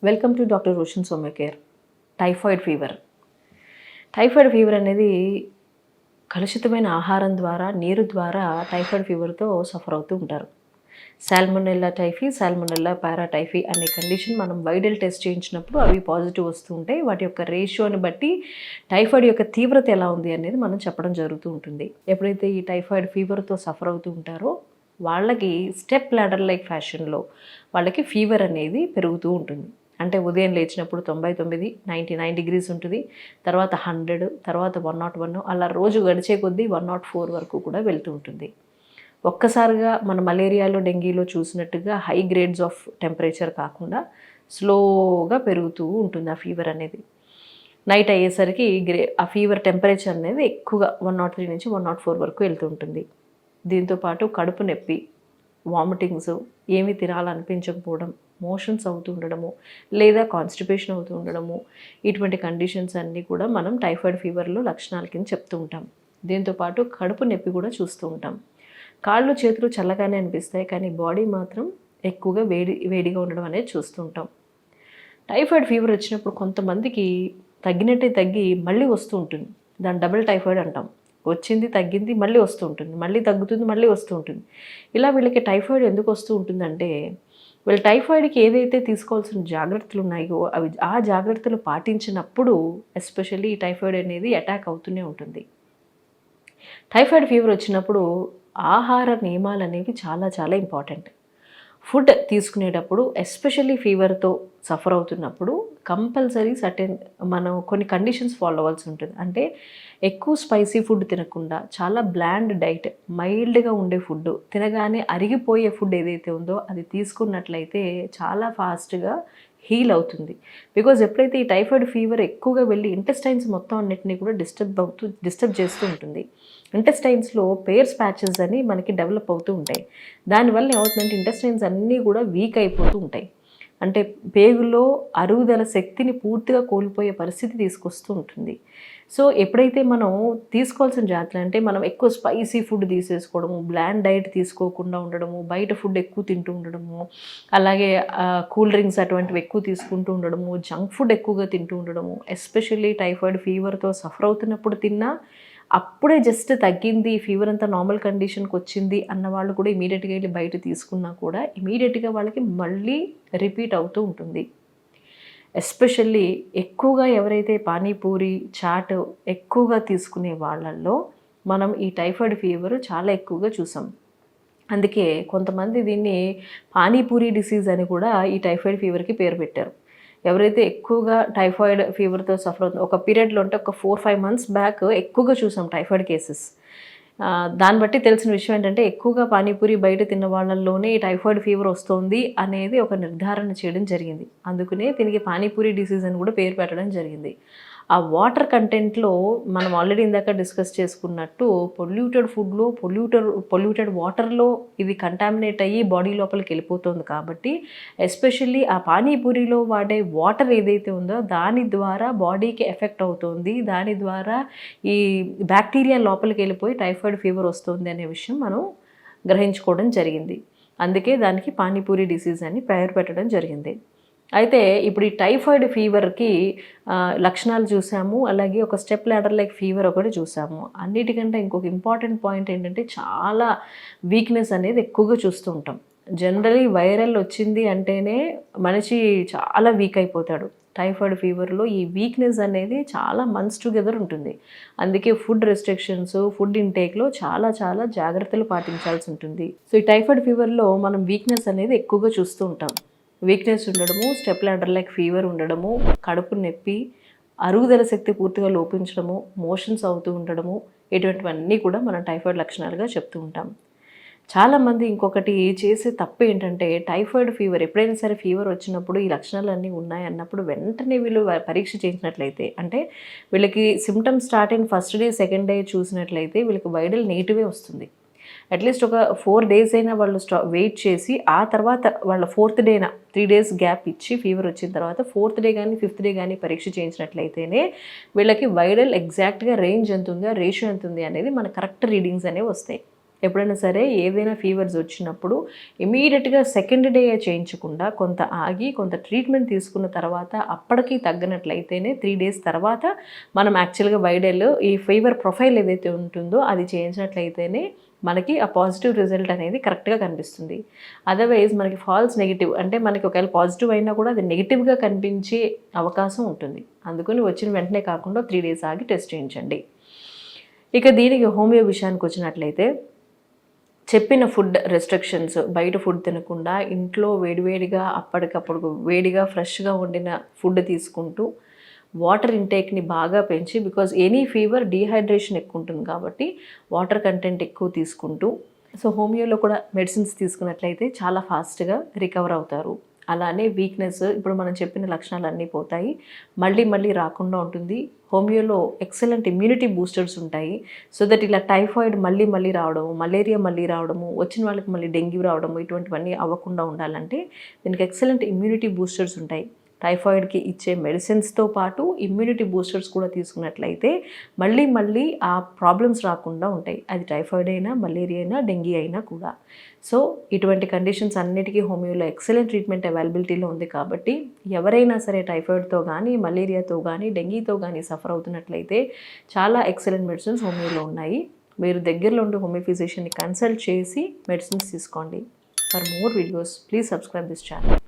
Welcome to doctor Roshan Somya care. Typhoid fever. Typhoid fever అనేది కలుషితమైన ఆహారం ద్వారా, నీరు ద్వారా టైఫాయిడ్ ఫీవర్తో సఫర్ అవుతూ ఉంటారు. సాల్మొనెల్లా టైఫీ, సాల్మొనెల్లా పారాటైఫీ అనే కండిషన్ మనం వైరల్ టెస్ట్ చేయించినప్పుడు అవి పాజిటివ్ వస్తూ ఉంటాయి. వాటి యొక్క రేషియోని బట్టి టైఫాయిడ్ యొక్క తీవ్రత ఎలా ఉంది అనేది మనం చెప్పడం జరుగుతూ ఉంటుంది. ఎప్పుడైతే ఈ టైఫాయిడ్ ఫీవర్తో సఫర్ అవుతూ ఉంటారో వాళ్ళకి స్టెప్ లాడర్ లైక్ ఫ్యాషన్లో వాళ్ళకి ఫీవర్ అనేది పెరుగుతూ ఉంటుంది. అంటే ఉదయం లేచినప్పుడు 99, 99 డిగ్రీస్ ఉంటుంది, తర్వాత 100, తర్వాత 101, అలా రోజు గడిచే కొద్దీ 104 వరకు కూడా వెళ్తూ ఉంటుంది. ఒక్కసారిగా మన మలేరియాలో, డెంగీలో చూసినట్టుగా హై గ్రేడ్స్ ఆఫ్ టెంపరేచర్ కాకుండా స్లోగా పెరుగుతూ ఉంటుంది ఆ ఫీవర్ అనేది. నైట్ అయ్యేసరికి ఆ ఫీవర్ టెంపరేచర్ అనేది ఎక్కువగా 103 నుంచి 104 వరకు వెళ్తూ ఉంటుంది. దీంతోపాటు కడుపు నొప్పి, వామిటింగ్స్, ఏమీ తినాలనిపించకపోవడం, మోషన్స్ అవుతూ ఉండడము, లేదా కాన్స్టిపేషన్ అవుతూ ఉండడము, ఇటువంటి కండిషన్స్ అన్నీ కూడా మనం టైఫాయిడ్ ఫీవర్లో లక్షణాల కింద చెప్తూ ఉంటాం. దీంతోపాటు కడుపు నొప్పి కూడా చూస్తూ ఉంటాం. కాళ్ళు చేతులు చల్లగానే అనిపిస్తాయి, కానీ బాడీ మాత్రం ఎక్కువగా వేడిగా ఉండడం అనేది చూస్తూ ఉంటాం. టైఫాయిడ్ ఫీవర్ వచ్చినప్పుడు కొంతమందికి తగ్గినట్టే తగ్గి మళ్ళీ వస్తూ ఉంటుంది. దాన్ని డబుల్ టైఫాయిడ్ అంటాం. వచ్చింది, తగ్గింది, మళ్ళీ వస్తూ ఉంటుంది, మళ్ళీ తగ్గుతుంది, మళ్ళీ వస్తూ ఉంటుంది. ఇలా వీళ్ళకి టైఫాయిడ్ ఎందుకు వస్తూ ఉంటుందంటే వీళ్ళు టైఫాయిడ్కి ఏదైతే తీసుకోవాల్సిన జాగ్రత్తలు ఉన్నాయో ఆ జాగ్రత్తలు పాటించినప్పుడు ఎస్పెషల్లీ ఈ టైఫాయిడ్ అనేది అటాక్ అవుతూనే ఉంటుంది. టైఫాయిడ్ ఫీవర్ వచ్చినప్పుడు ఆహార నియమాలు అనేవి చాలా చాలా ఇంపార్టెంట్. ఫుడ్ తీసుకునేటప్పుడు ఎస్పెషల్లీ ఫీవర్తో సఫర్ అవుతున్నప్పుడు కంపల్సరీ మనం కొన్ని కండిషన్స్ ఫాలో అవ్వాల్సి ఉంటుంది. అంటే ఎక్కువ స్పైసీ ఫుడ్ తినకుండా చాలా బ్లాండ్ డైట్, మైల్డ్గా ఉండే ఫుడ్, తినగానే అరిగిపోయే ఫుడ్ ఏదైతే ఉందో అది తీసుకున్నట్లయితే చాలా ఫాస్ట్గా హీల్ అవుతుంది. బికాజ్ ఎప్పుడైతే ఈ టైఫాయిడ్ ఫీవర్ ఎక్కువగా వెళ్ళి ఇంటెస్టైన్స్ మొత్తం అన్నిటినీ కూడా డిస్టర్బ్ చేస్తూ ఉంటుంది. ఇంటెస్టైన్స్లో పేర్స్ ప్యాచెస్ అని మనకి డెవలప్ అవుతూ ఉంటాయి. దానివల్ల ఏమవుతుందంటే ఇంటెస్టైన్స్ అన్నీ కూడా వీక్ అయిపోతూ ఉంటాయి. అంటే పేగులో అరుగుదల శక్తిని పూర్తిగా కోల్పోయే పరిస్థితి తీసుకొస్తూ ఉంటుంది. సో ఎప్పుడైతే మనం తీసుకోవాల్సిన జాగ్రత్తలు అంటే మనం ఎక్కువ స్పైసీ ఫుడ్ తీసేసుకోవడము, బ్లాండ్ డైట్ తీసుకోకుండా ఉండడము, బయట ఫుడ్ ఎక్కువ తింటూ ఉండడము, అలాగే కూల్ డ్రింక్స్ అటువంటివి ఎక్కువ తీసుకుంటూ ఉండడము, జంక్ ఫుడ్ ఎక్కువగా తింటూ ఉండడము, ఎస్పెషల్లీ టైఫాయిడ్ ఫీవర్తో సఫర్ అవుతున్నప్పుడు తిన్నా అప్పుడే జస్ట్ తగ్గింది, ఫీవర్ అంతా నార్మల్ కండిషన్కి వచ్చింది అన్న వాళ్ళు కూడా ఇమీడియట్గా వెళ్ళి బయట తీసుకున్నా కూడా ఇమీడియట్గా వాళ్ళకి మళ్ళీ రిపీట్ అవుతూ ఉంటుంది. ఎస్పెషల్లీ ఎక్కువగా ఎవరైతే పానీపూరి, చాట్ ఎక్కువగా తీసుకునే వాళ్ళల్లో మనం ఈ టైఫాయిడ్ ఫీవర్ చాలా ఎక్కువగా చూసాం. అందుకే కొంతమంది దీన్ని పానీపూరి డిసీజ్ అని కూడా ఈ టైఫాయిడ్ ఫీవర్కి పేరు పెట్టారు. ఎవరైతే ఎక్కువగా టైఫాయిడ్ ఫీవర్తో సఫర్ అవుతుందో ఒక పీరియడ్లో అంటే ఒక 4-5 months బ్యాక్ ఎక్కువగా చూసాం టైఫాయిడ్ కేసెస్. దాన్ని బట్టి తెలిసిన విషయం ఏంటంటే ఎక్కువగా పానీపూరి బయట తిన్న వాళ్ళల్లోనే ఈ టైఫాయిడ్ ఫీవర్ వస్తుంది అనేది ఒక నిర్ధారణ చేయడం జరిగింది. అందుకనే దీనికి పానీపూరి డిసీజ్ అని కూడా పేరు పెట్టడం జరిగింది. ఆ వాటర్ కంటెంట్లో మనం ఆల్రెడీ ఇందాక డిస్కస్ చేసుకున్నట్టు పొల్యూటెడ్ ఫుడ్లో, పొల్యూటెడ్ వాటర్లో ఇది కంటామినేట్ అయ్యి బాడీ లోపలికి వెళ్ళిపోతుంది. కాబట్టి ఎస్పెషల్లీ ఆ పానీపూరిలో వాడే వాటర్ ఏదైతే ఉందో దాని ద్వారా బాడీకి ఎఫెక్ట్ అవుతుంది. దాని ద్వారా ఈ బ్యాక్టీరియా లోపలికి వెళ్ళిపోయి టైఫాయిడ్ ఫీవర్ వస్తుంది అనే విషయం మనం గ్రహించుకోవడం జరిగింది. అందుకే దానికి పానీపూరి డిసీజ్ అని పేరు పెట్టడం జరిగింది. అయితే ఇప్పుడు ఈ టైఫాయిడ్ ఫీవర్కి లక్షణాలు చూసాము, అలాగే ఒక స్టెప్ లాడర్ లైక్ ఫీవర్ ఒకటి చూసాము. అన్నిటికంటే ఇంకొక ఇంపార్టెంట్ పాయింట్ ఏంటంటే చాలా వీక్నెస్ అనేది ఎక్కువగా చూస్తూ ఉంటాం. జనరలీ వైరల్ వచ్చింది అంటేనే మనిషి చాలా వీక్ అయిపోతాడు. టైఫాయిడ్ ఫీవర్లో ఈ వీక్నెస్ అనేది చాలా మంత్స్ టుగెదర్ ఉంటుంది. అందుకే ఫుడ్ రెస్ట్రిక్షన్స్, ఫుడ్ ఇంటేక్లో చాలా చాలా జాగ్రత్తలు పాటించాల్సి ఉంటుంది. సో ఈ టైఫాయిడ్ ఫీవర్లో మనం వీక్నెస్ అనేది ఎక్కువగా చూస్తూ ఉంటాం. వీక్నెస్ ఉండడము, స్టెప్ లాడర్ లైక్ ఫీవర్ ఉండడము, కడుపు నొప్పి, అరుగుదల శక్తి పూర్తిగా లోపించడము, మోషన్స్ అవుతూ ఉండడము, ఇటువంటివన్నీ కూడా మనం టైఫాయిడ్ లక్షణాలుగా చెప్తూ ఉంటాం. చాలామంది ఇంకొకటి చేసే తప్పు ఏంటంటే టైఫాయిడ్ ఫీవర్ ఎప్పుడైనా సరే ఫీవర్ వచ్చినప్పుడు ఈ లక్షణాలన్నీ ఉన్నాయి అన్నప్పుడు వెంటనే వీళ్ళు పరీక్ష చేసినట్లయితే, అంటే వీళ్ళకి సిమ్టమ్స్ స్టార్ట్ అయిన ఫస్ట్ డే, సెకండ్ డే చూసినట్లయితే వీళ్ళకి వైరల్ నెగిటివే వస్తుంది. అట్లీస్ట్ ఒక 4 days అయినా వాళ్ళు వెయిట్ చేసి ఆ తర్వాత వాళ్ళ 4th డేన 3 days గ్యాప్ ఇచ్చి ఫీవర్ వచ్చిన తర్వాత 4th డే కానీ 5th డే కానీ పరీక్ష చేయించినట్లయితేనే వీళ్ళకి వైరల్ ఎగ్జాక్ట్గా రేంజ్ ఎంత ఉంది, రేషియో ఎంత ఉంది అనేది మన కరెక్ట్ రీడింగ్స్ అనేవి వస్తాయి. ఎప్పుడైనా సరే ఏదైనా ఫీవర్స్ వచ్చినప్పుడు ఇమీడియట్గా సెకండ్ డే చేయించకుండా కొంత ఆగి కొంత ట్రీట్మెంట్ తీసుకున్న తర్వాత అప్పటికి తగ్గినట్లయితేనే 3 days తర్వాత మనం యాక్చువల్గా వైడల్ ఈ ఫీవర్ ప్రొఫైల్ ఏదైతే ఉంటుందో అది చేయించినట్లయితేనే మనకి ఆ పాజిటివ్ రిజల్ట్ అనేది కరెక్ట్గా కనిపిస్తుంది. అదర్వైజ్ మనకి ఫాల్స్ నెగిటివ్ అంటే మనకి ఒకవేళ పాజిటివ్ అయినా కూడా అది నెగిటివ్గా కనిపించే అవకాశం ఉంటుంది. అందుకని వచ్చిన వెంటనే కాకుండా 3 days ఆగి టెస్ట్ చేయించండి. ఇక దీనికి హోమియో విషయానికి వచ్చినట్లయితే చెప్పిన ఫుడ్ రెస్ట్రిక్షన్స్, బయట ఫుడ్ తినకుండా ఇంట్లో వేడివేడిగా అప్పటికప్పుడు వేడిగా ఫ్రెష్గా వండిన ఫుడ్ తీసుకుంటూ వాటర్ ఇంటేక్ని బాగా పెంచి, బికాజ్ ఎనీ ఫీవర్ డీహైడ్రేషన్ ఎక్కువ ఉంటుంది కాబట్టి వాటర్ కంటెంట్ ఎక్కువ తీసుకుంటూ, సో హోమియోలో కూడా మెడిసిన్స్ తీసుకున్నట్లయితే చాలా ఫాస్ట్గా రికవర్ అవుతారు. అలానే వీక్నెస్ ఇప్పుడు మనం చెప్పిన లక్షణాలన్నీ పోతాయి, మళ్ళీ మళ్ళీ రాకుండా ఉంటుంది. హోమియోలో ఎక్సలెంట్ ఇమ్యూనిటీ బూస్టర్స్ ఉంటాయి. సో దట్ ఇలా టైఫాయిడ్ మళ్ళీ మళ్ళీ రావడము, మలేరియా మళ్ళీ రావడము, వచ్చిన వాళ్ళకి మళ్ళీ డెంగ్యూ రావడము ఇటువంటివన్నీ అవ్వకుండా ఉండాలంటే దీనికి ఎక్సలెంట్ ఇమ్యూనిటీ బూస్టర్స్ ఉంటాయి. టైఫాయిడ్కి ఇచ్చే మెడిసిన్స్తో పాటు ఇమ్యూనిటీ బూస్టర్స్ కూడా తీసుకున్నట్లయితే మళ్ళీ మళ్ళీ ఆ ప్రాబ్లమ్స్ రాకుండా ఉంటాయి. అది టైఫాయిడ్ అయినా, మలేరియా అయినా, డెంగ్యూ అయినా కూడా. సో ఇటువంటి కండిషన్స్ అన్నిటికీ హోమియోలో ఎక్సలెంట్ ట్రీట్మెంట్ అవైలబిలిటీలో ఉంది కాబట్టి ఎవరైనా సరే టైఫాయిడ్తో కానీ, మలేరియాతో కానీ, డెంగీతో కానీ సఫర్ అవుతున్నట్లయితే చాలా ఎక్సలెంట్ మెడిసిన్స్ హోమియోలో ఉన్నాయి. మీరు దగ్గరలో ఉండే హోమియో ఫిజిషియన్ని కన్సల్ట్ చేసి మెడిసిన్స్ తీసుకోండి. For more videos please subscribe this channel.